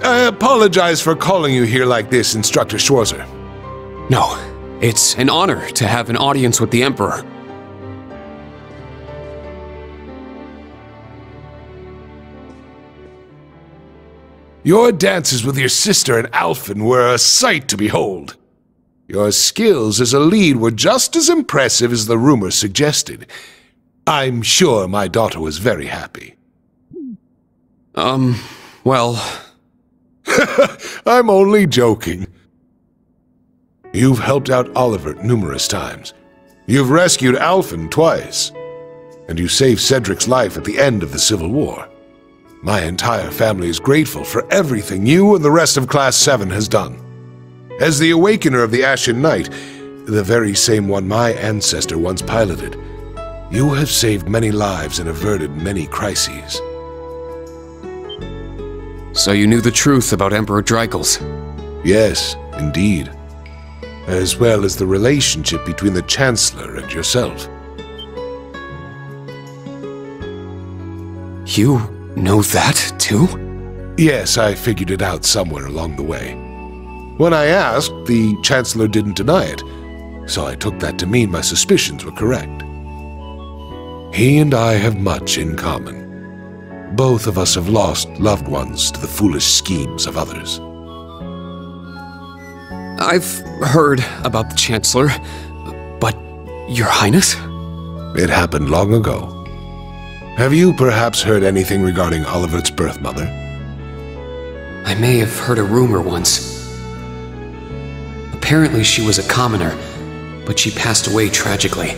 I apologize for calling you here like this, Instructor Schwarzer. No, it's an honor to have an audience with the Emperor. Your dances with your sister and Alphen were a sight to behold. Your skills as a lead were just as impressive as the rumor suggested. I'm sure my daughter was very happy. Well... I'm only joking. You've helped out Olivert numerous times. You've rescued Alphen twice. And you saved Cedric's life at the end of the Civil War. My entire family is grateful for everything you and the rest of Class 7 has done. As the Awakener of the Ashen Knight, the very same one my ancestor once piloted, you have saved many lives and averted many crises. So you knew the truth about Emperor Dreigels? Yes, indeed. As well as the relationship between the Chancellor and yourself. You know that, too? Yes, I figured it out somewhere along the way. When I asked, the Chancellor didn't deny it, so I took that to mean my suspicions were correct. He and I have much in common. Both of us have lost loved ones to the foolish schemes of others. I've heard about the Chancellor, but Your Highness? It happened long ago. Have you perhaps heard anything regarding Olivert's birth mother? I may have heard a rumor once. Apparently she was a commoner, but she passed away tragically.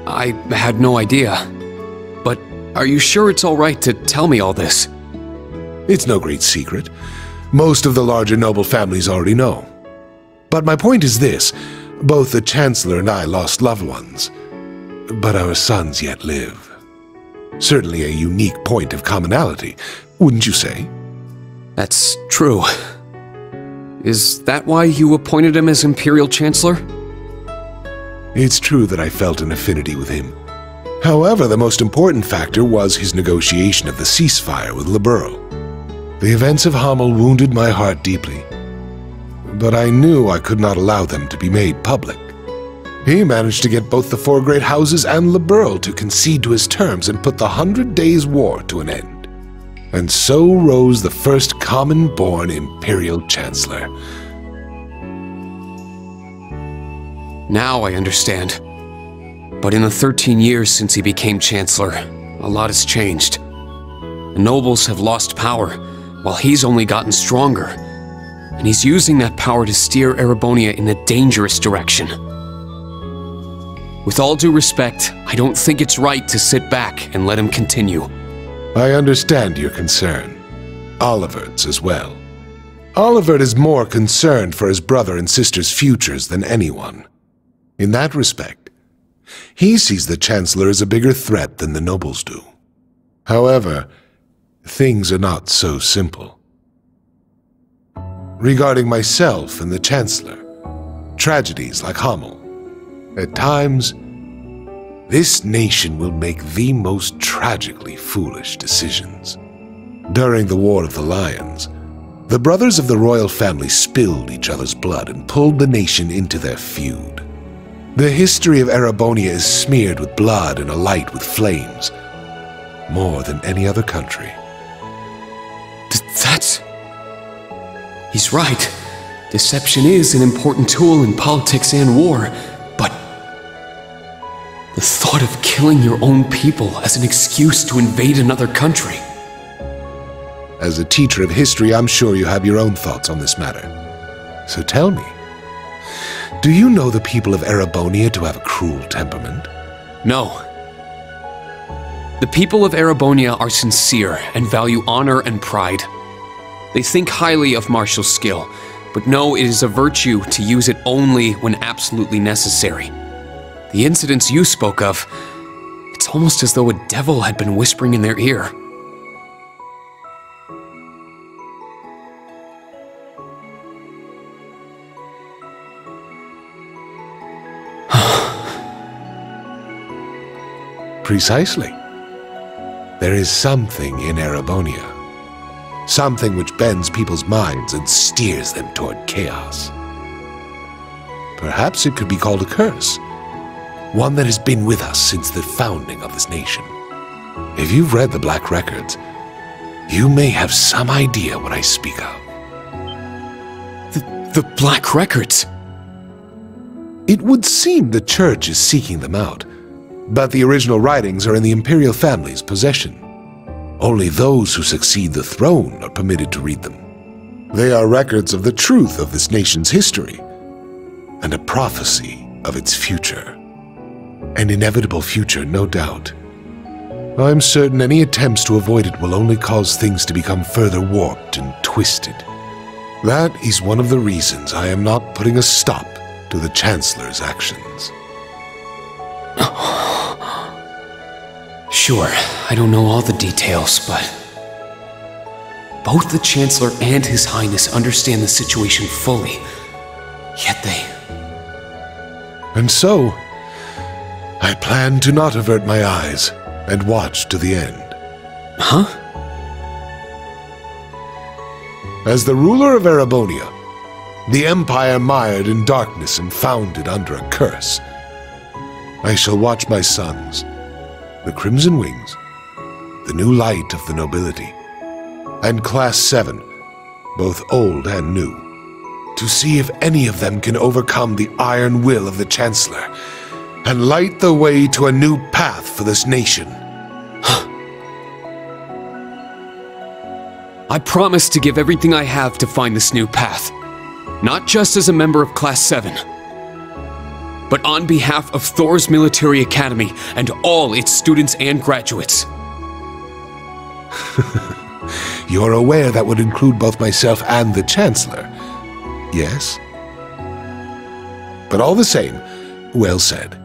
I had no idea. But are you sure it's all right to tell me all this? It's no great secret. Most of the larger noble families already know. But my point is this. Both the Chancellor and I lost loved ones. But our sons yet live. Certainly a unique point of commonality, wouldn't you say? That's true. Is that why you appointed him as Imperial Chancellor? It's true that I felt an affinity with him. However, the most important factor was his negotiation of the ceasefire with Liberl. The events of Hamel wounded my heart deeply, but I knew I could not allow them to be made public. He managed to get both the four great houses and Liberl to concede to his terms and put the 100 Days' War to an end. And so rose the first common-born Imperial Chancellor. Now I understand. But in the 13 years since he became Chancellor, a lot has changed. The nobles have lost power, while he's only gotten stronger. And he's using that power to steer Erebonia in a dangerous direction. With all due respect, I don't think it's right to sit back and let him continue. I understand your concern. Olivert's as well. Olivert is more concerned for his brother and sister's futures than anyone. In that respect, he sees the Chancellor as a bigger threat than the nobles do. However, things are not so simple. Regarding myself and the Chancellor, tragedies like Hamel, at times, this nation will make the most tragically foolish decisions. During the War of the Lions, the brothers of the royal family spilled each other's blood and pulled the nation into their feud. The history of Erebonia is smeared with blood and alight with flames, more than any other country. He's right. Deception is an important tool in politics and war, but the thought of killing your own people as an excuse to invade another country. As a teacher of history, I'm sure you have your own thoughts on this matter. So tell me, do you know the people of Erebonia to have a cruel temperament? No. The people of Erebonia are sincere and value honor and pride. They think highly of martial skill, but know it is a virtue to use it only when absolutely necessary. The incidents you spoke of, it's almost as though a devil had been whispering in their ear. Precisely. There is something in Erebonia. Something which bends people's minds and steers them toward chaos. Perhaps it could be called a curse. One that has been with us since the founding of this nation. If you've read the Black Records, you may have some idea what I speak of. The Black Records? It would seem the Church is seeking them out, but the original writings are in the Imperial family's possession. Only those who succeed the throne are permitted to read them. They are records of the truth of this nation's history, and a prophecy of its future. An inevitable future, no doubt. I'm certain any attempts to avoid it will only cause things to become further warped and twisted. That is one of the reasons I am not putting a stop to the Chancellor's actions. Sure, I don't know all the details, but both the Chancellor and His Highness understand the situation fully, yet they... And so, I plan to not avert my eyes and watch to the end. Huh? As the ruler of Erebonia, the empire mired in darkness and founded under a curse, I shall watch my sons, the Crimson Wings, the new light of the nobility, and Class 7, both old and new, to see if any of them can overcome the iron will of the Chancellor and light the way to a new path for this nation. I promise to give everything I have to find this new path, not just as a member of Class 7, but on behalf of Thor's Military Academy and all its students and graduates. You're aware that would include both myself and the Chancellor, yes? But all the same, well said.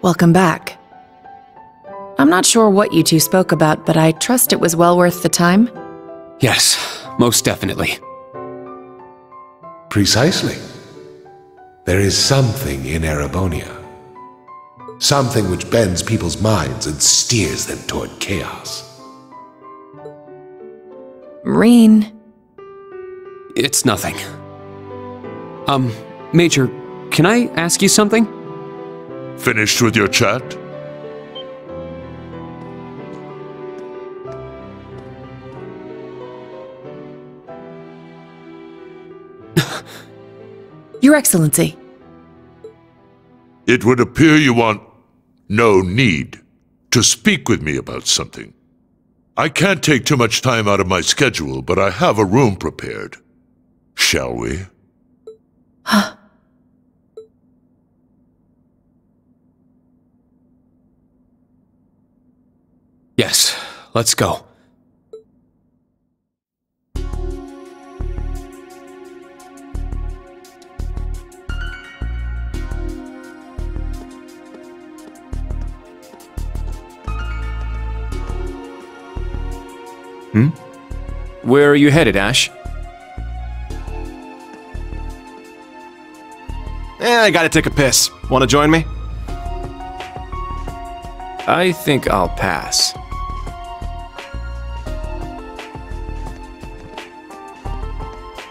Welcome back. I'm not sure what you two spoke about, but I trust it was well worth the time? Yes, most definitely. Precisely. There is something in Erebonia. Something which bends people's minds and steers them toward chaos. Rean. It's nothing. Major, can I ask you something? Finished with your chat? Your Excellency. It would appear you want no need to speak with me about something. I can't take too much time out of my schedule, but I have a room prepared. Shall we? Huh. Yes, let's go. Where are you headed, Ash? I gotta take a piss. Wanna join me? I think I'll pass.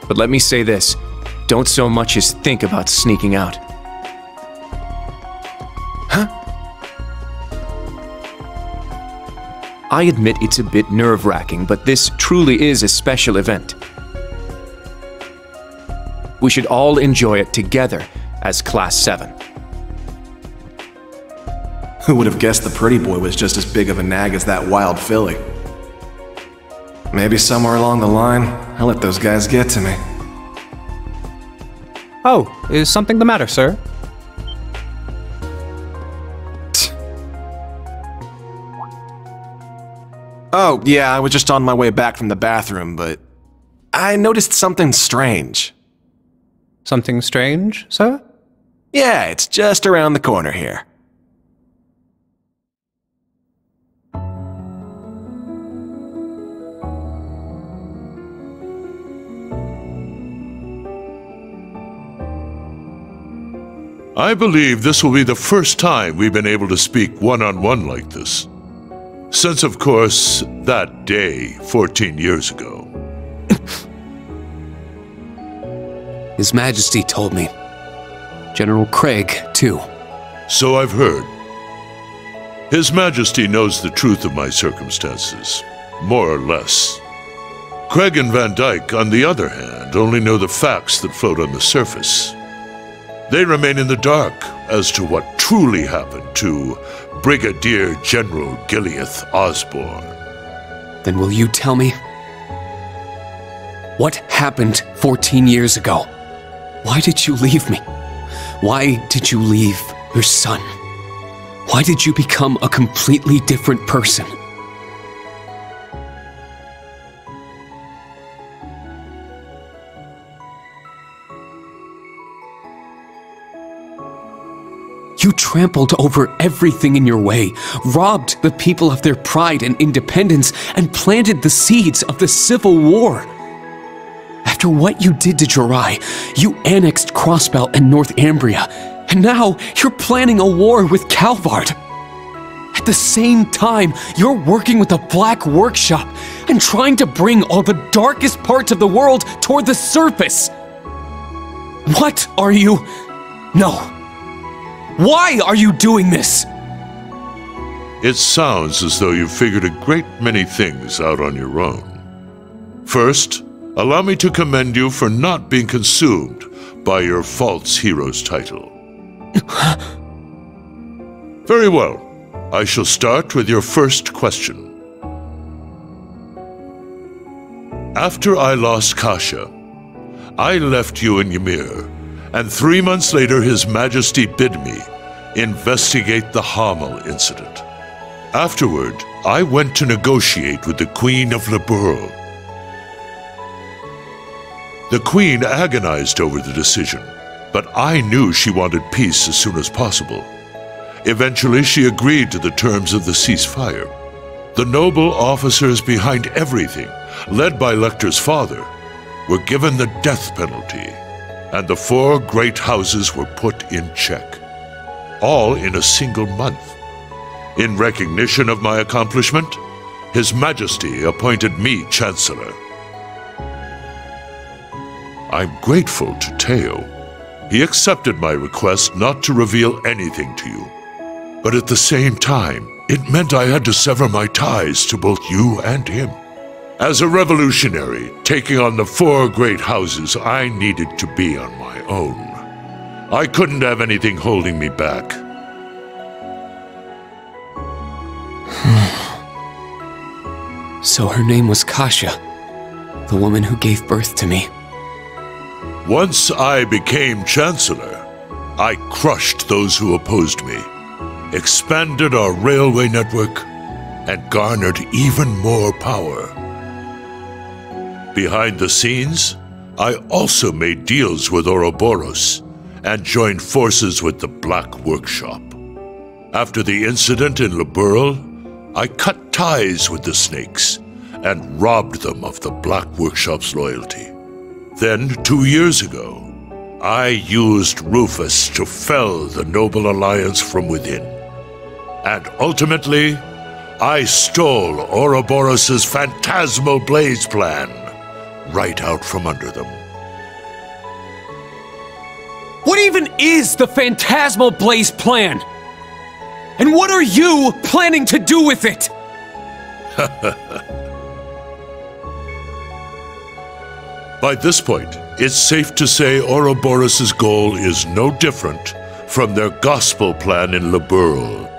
But let me say this, don't so much as think about sneaking out. Huh? I admit it's a bit nerve-wracking, but this truly is a special event. We should all enjoy it together as Class 7. Who would have guessed the pretty boy was just as big of a nag as that wild filly? Maybe somewhere along the line, I let those guys get to me. Oh, is something the matter, sir? Oh, yeah, I was just on my way back from the bathroom, but I noticed something strange. Something strange, sir? Yeah, it's just around the corner here. I believe this will be the first time we've been able to speak one-on-one like this. Since, of course, that day 14 years ago. His Majesty told me. General Craig, too. So I've heard. His Majesty knows the truth of my circumstances, more or less. Craig and Van Dyke, on the other hand, only know the facts that float on the surface. They remain in the dark as to what truly happened to Brigadier General Gileath Osborne. Then will you tell me? What happened 14 years ago? Why did you leave me? Why did you leave your son? Why did you become a completely different person? You trampled over everything in your way, robbed the people of their pride and independence, and planted the seeds of the Civil War. After what you did to Jirai, you annexed Crossbelt and Northumbria, and now you're planning a war with Calvard. At the same time, you're working with the Black Workshop and trying to bring all the darkest parts of the world toward the surface. What are you? No. Why are you doing this? It sounds as though you've figured a great many things out on your own. First, allow me to commend you for not being consumed by your false hero's title. Very well. I shall start with your first question. After I lost Kasha, I left you in Ymir, and 3 months later His Majesty bid me investigate the Hamel incident. Afterward, I went to negotiate with the Queen of Liberl. The Queen agonized over the decision, but I knew she wanted peace as soon as possible. Eventually, she agreed to the terms of the ceasefire. The noble officers behind everything, led by Lecter's father, were given the death penalty, and the 4 great houses were put in check, all in a single month. In recognition of my accomplishment, His Majesty appointed me Chancellor. I'm grateful to Teo. He accepted my request not to reveal anything to you, But at the same time, it meant I had to sever my ties to both you and him. As a revolutionary, taking on the 4 great houses, I needed to be on my own. I couldn't have anything holding me back. So her name was Kasia, the woman who gave birth to me. Once I became Chancellor, I crushed those who opposed me, expanded our railway network, and garnered even more power. Behind the scenes, I also made deals with Ouroboros and joined forces with the Black Workshop. After the incident in Liberl, I cut ties with the Snakes and robbed them of the Black Workshop's loyalty. Then, 2 years ago, I used Rufus to fell the Noble Alliance from within. And ultimately, I stole Ouroboros' phantasmal blaze plan right out from under them. What even is the Phantasmal Blaze plan? And what are you planning to do with it? By this point, it's safe to say Ouroboros' goal is no different from their gospel plan in Liberl.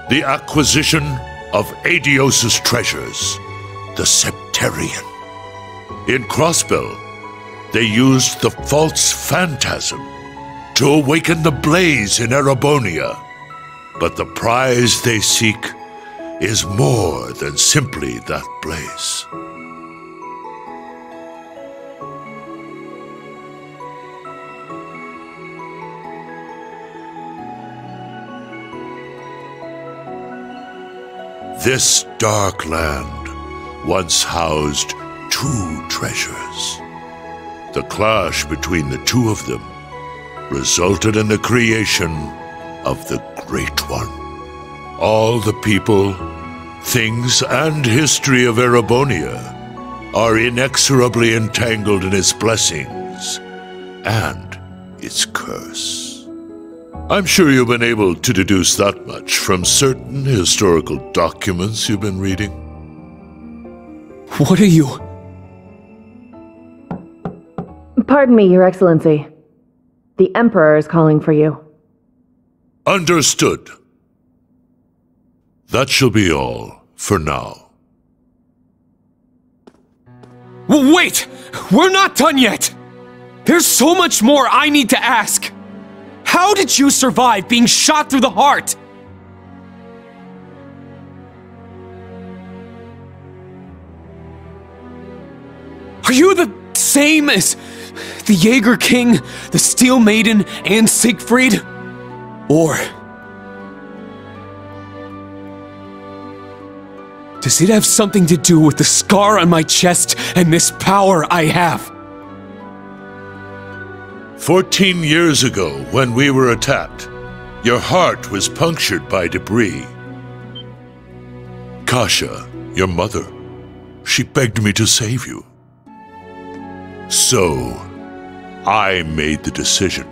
The acquisition of Adios' treasures, the Septarian. In Crossbell, they used the false phantasm to awaken the blaze in Erebonia. But the prize they seek is more than simply that blaze. This dark land once housed 2 treasures. The clash between the 2 of them resulted in the creation of the Great One. All the people, things, and history of Erebonia are inexorably entangled in its blessings and its curse. I'm sure you've been able to deduce that much from certain historical documents you've been reading. What are you? Pardon me, Your Excellency. The Emperor is calling for you. Understood. That shall be all for now. Wait! We're not done yet! There's so much more I need to ask! How did you survive being shot through the heart? Are you the same as the Jaeger King, the Steel Maiden, and Siegfried? Or does it have something to do with the scar on my chest and this power I have? 14 years ago, when we were attacked, your heart was punctured by debris. Kasia, your mother, she begged me to save you. So, I made the decision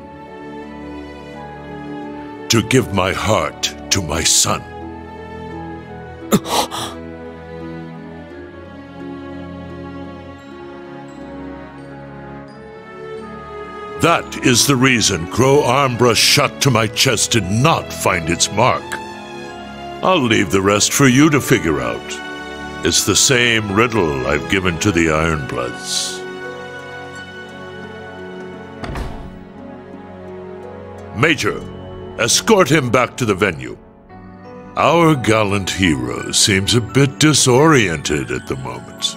to give my heart to my son. That is the reason Crow Armbrush shot to my chest did not find its mark. I'll leave the rest for you to figure out. It's the same riddle I've given to the Ironbloods. Major, escort him back to the venue. Our gallant hero seems a bit disoriented at the moment.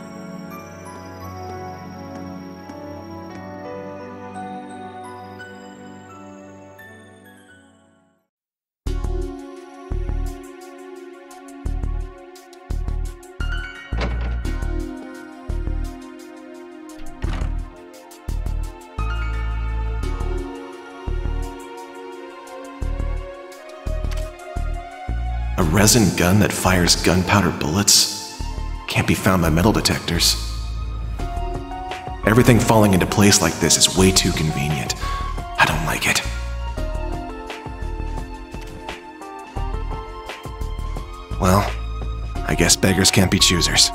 A resin gun that fires gunpowder bullets? Can't be found by metal detectors. Everything falling into place like this is way too convenient. I don't like it. Well, I guess beggars can't be choosers.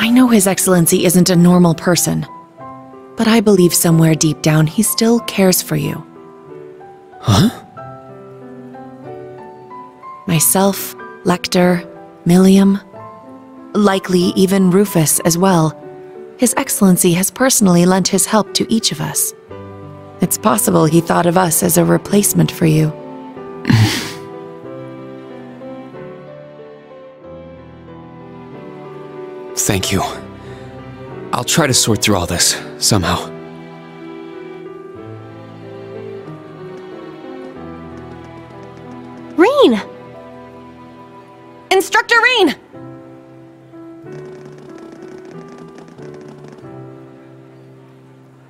I know His Excellency isn't a normal person, but I believe somewhere deep down he still cares for you. Huh? Myself, Lecter, Milliam, likely even Rufus as well. His Excellency has personally lent his help to each of us. It's possible he thought of us as a replacement for you. Thank you. I'll try to sort through all this, somehow. Rean! Instructor Rean!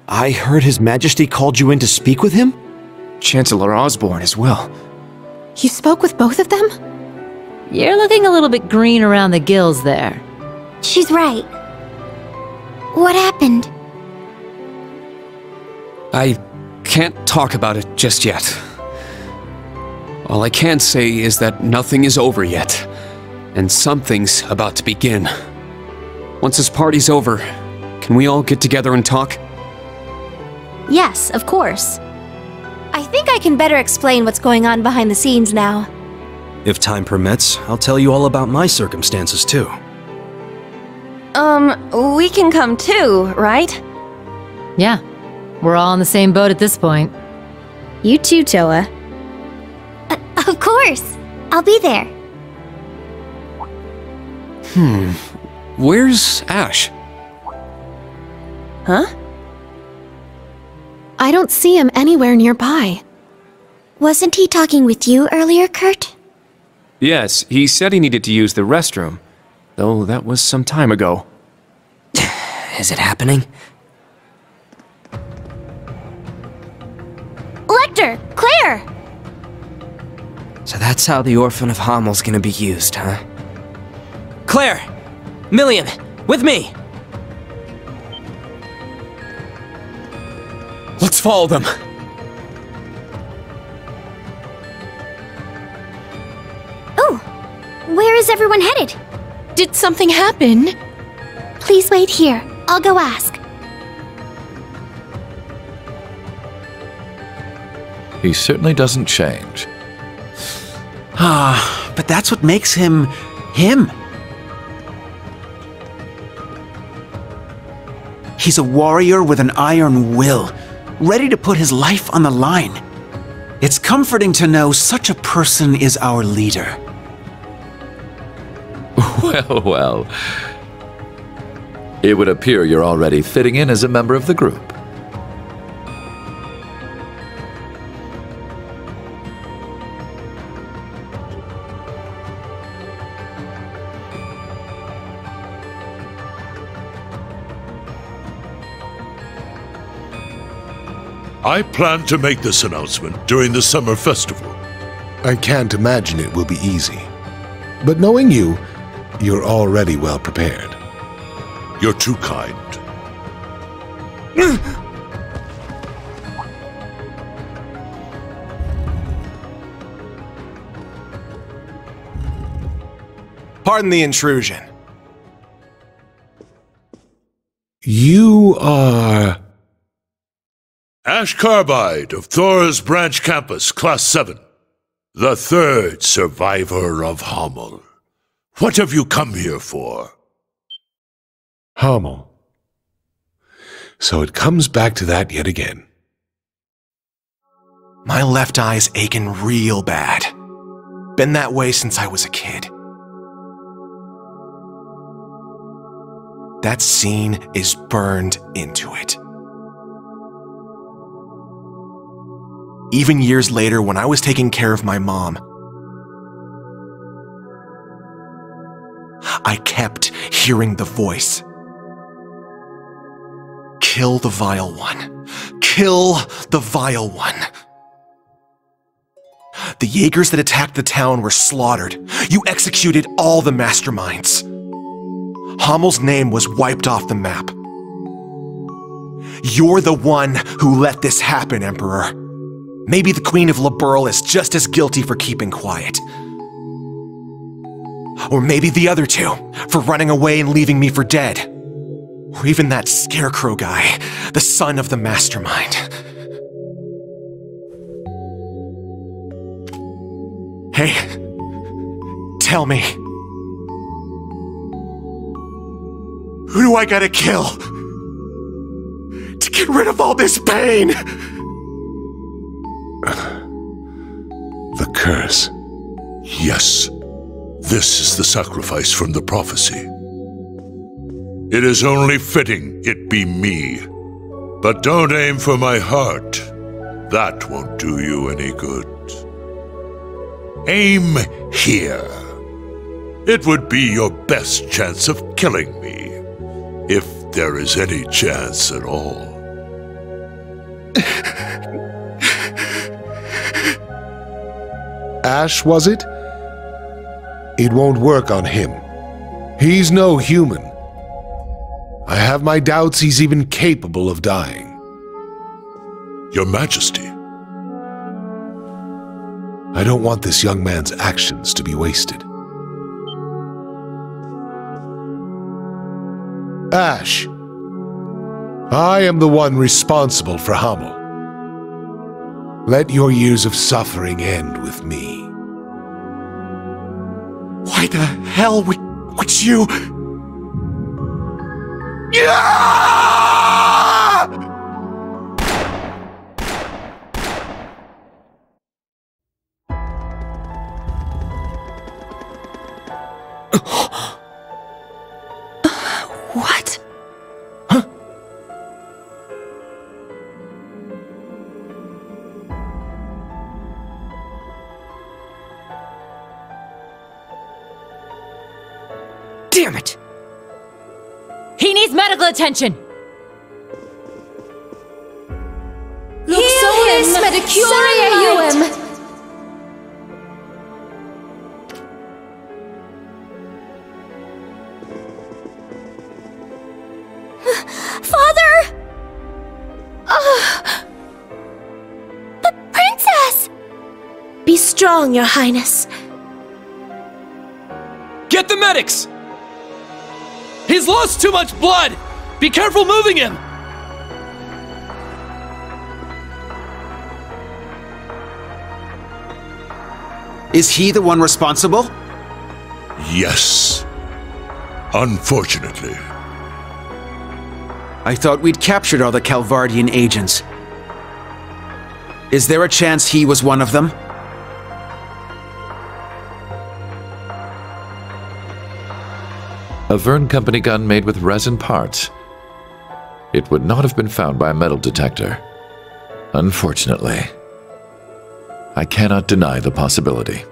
I heard His Majesty called you in to speak with him? Chancellor Osborne as well. You spoke with both of them? You're looking a little bit green around the gills there. She's right. What happened? I can't talk about it just yet. All I can say is that nothing is over yet, and something's about to begin. Once this party's over, can we all get together and talk? Yes, of course. I think I can better explain what's going on behind the scenes now. If time permits, I'll tell you all about my circumstances too. We can come too, right? Yeah, we're all on the same boat at this point. You too, Toa. Of course. I'll be there. Where's Ash? Huh? I don't see him anywhere nearby. Wasn't he talking with you earlier, Kurt? Yes, he said he needed to use the restroom, though that was some time ago. Is it happening? Lecter! Claire! So that's how the Orphan of Hamel's gonna be used, huh? Claire! Milliam! With me! Let's follow them. Oh! Where is everyone headed? Did something happen? Please wait here. I'll go ask. He certainly doesn't change. But that's what makes him, him. He's a warrior with an iron will, ready to put his life on the line. It's comforting to know such a person is our leader. Well, well. It would appear you're already fitting in as a member of the group. I plan to make this announcement during the summer festival. I can't imagine it will be easy. But knowing you, you're already well prepared. You're too kind. Pardon the intrusion. You are... Ash Carbide of Thor's Branch Campus, Class 7. The third survivor of Hamel. What have you come here for? Hamel. So it comes back to that yet again. My left eye's aching real bad. Been that way since I was a kid. That scene is burned into it. Even years later, when I was taking care of my mom, I kept hearing the voice. Kill the Vile One. Kill the Vile One. The Jaegers that attacked the town were slaughtered. You executed all the masterminds. Hamel's name was wiped off the map. You're the one who let this happen, Emperor. Maybe the Queen of Liberl is just as guilty for keeping quiet. Or maybe the other two, for running away and leaving me for dead. Or even that Scarecrow guy, the son of the mastermind. Hey, tell me. Who do I gotta kill to get rid of all this pain? The curse. Yes, this is the sacrifice from the prophecy. It is only fitting it be me. But don't aim for my heart. That won't do you any good. Aim here. It would be your best chance of killing me, if there is any chance at all. Ash, was it? It won't work on him. He's no human. I have my doubts he's even capable of dying. Your Majesty. I don't want this young man's actions to be wasted. Ash, I am the one responsible for Hamel. Let your years of suffering end with me. Why the hell would you... What? Huh? Damn it! He needs medical attention! Luxoris Medicuria Father! The princess! Be strong, Your Highness. Get the medics! He's lost too much blood! Be careful moving him! Is he the one responsible? Yes. Unfortunately. I thought we'd captured all the Calvardian agents. Is there a chance he was one of them? A Vern Company gun made with resin parts. It would not have been found by a metal detector. Unfortunately. I cannot deny the possibility.